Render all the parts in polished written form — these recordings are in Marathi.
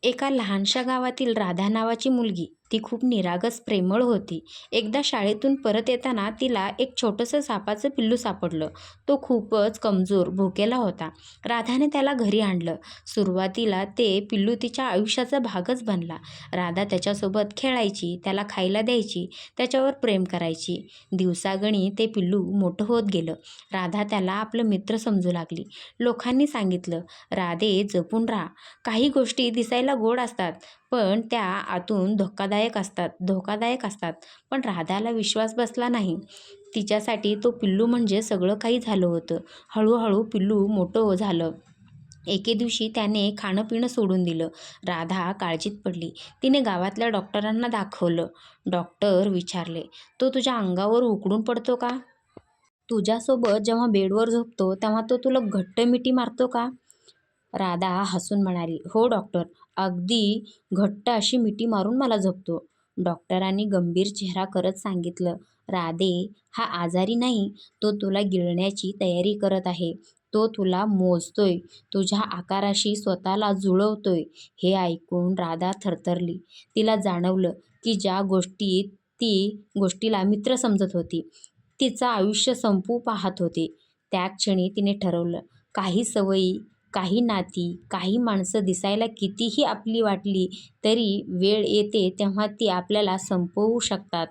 एका लहानशा गावातील राधा नावाची मुलगी ती खूप निरागस प्रेमळ होती. एकदा शाळेतून परत येताना तिला एक छोटंसं सापाचं पिल्लू सापडलं. तो खूपच कमजोर, भुकेला होता. राधाने त्याला घरी आणलं. सुरुवातीला ते पिल्लू तिच्या आयुष्याचा भागच बनला. राधा त्याच्यासोबत खेळायची, त्याला खायला द्यायची, त्याच्यावर प्रेम करायची. दिवसागणी ते पिल्लू मोठं होत गेलं. राधा त्याला आपलं मित्र समजू लागली. लोकांनी सांगितलं, "राधे, जपून राहा. काही गोष्टी दिसायला गोड असतात, पण त्या आतून धोकादायक असतात." पण राधाला विश्वास बसला नाही. तिच्यासाठी तो पिल्लू म्हणजे सगळं काही झालं होतं. हळूहळू पिल्लू मोठं झालं. एके दिवशी त्याने खाणं-पिणं सोडून दिलं. राधा काळजीत पडली. तिने गावातल्या डॉक्टरांना दाखवलं. डॉक्टर विचारले, "तो तुझ्या अंगावर उकडून पडतो का? तुझ्यासोबत जेव्हा बेडवर झोपतो, तेव्हा तो तुला घट्ट मिठी मारतो का?" राधा हसून म्हणाली, "हो डॉक्टर, अगदी घट्ट अशी मिठी मारून मला झोपतो." डॉक्टरांनी गंभीर चेहरा करत सांगितलं, "राधे, हा आजारी नाही, तो तुला गिळण्याची तयारी करत आहे. तो तुला मोजतोय, तुझ्या आकाराशी स्वतःला जुळवतोय." हे ऐकून राधा थरथरली. तिला जाणवलं की ज्या गोष्टीला मित्र समजत होती, तिचं आयुष्य संपू पाहत होते. त्या क्षणी तिने ठरवलं, काही सवयी, काही नाती, काही माणसं दिसायला कितीही आपली वाटली तरी वेळ येते तेव्हा ती आपल्याला संपवू शकतात.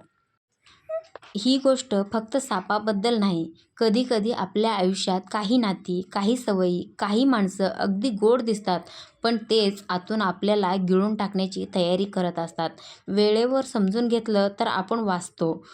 ही गोष्ट फक्त सापाबद्दल नाही. कधी-कधी आपल्या आयुष्यात काही नाती, काही सवयी, काही माणसं अगदी गोड दिसतात, पण तेच आतून आपल्याला गिळून टाकण्याची तयारी करत असतात. वेळेवर समजून घेतलं तर आपण वाचतो.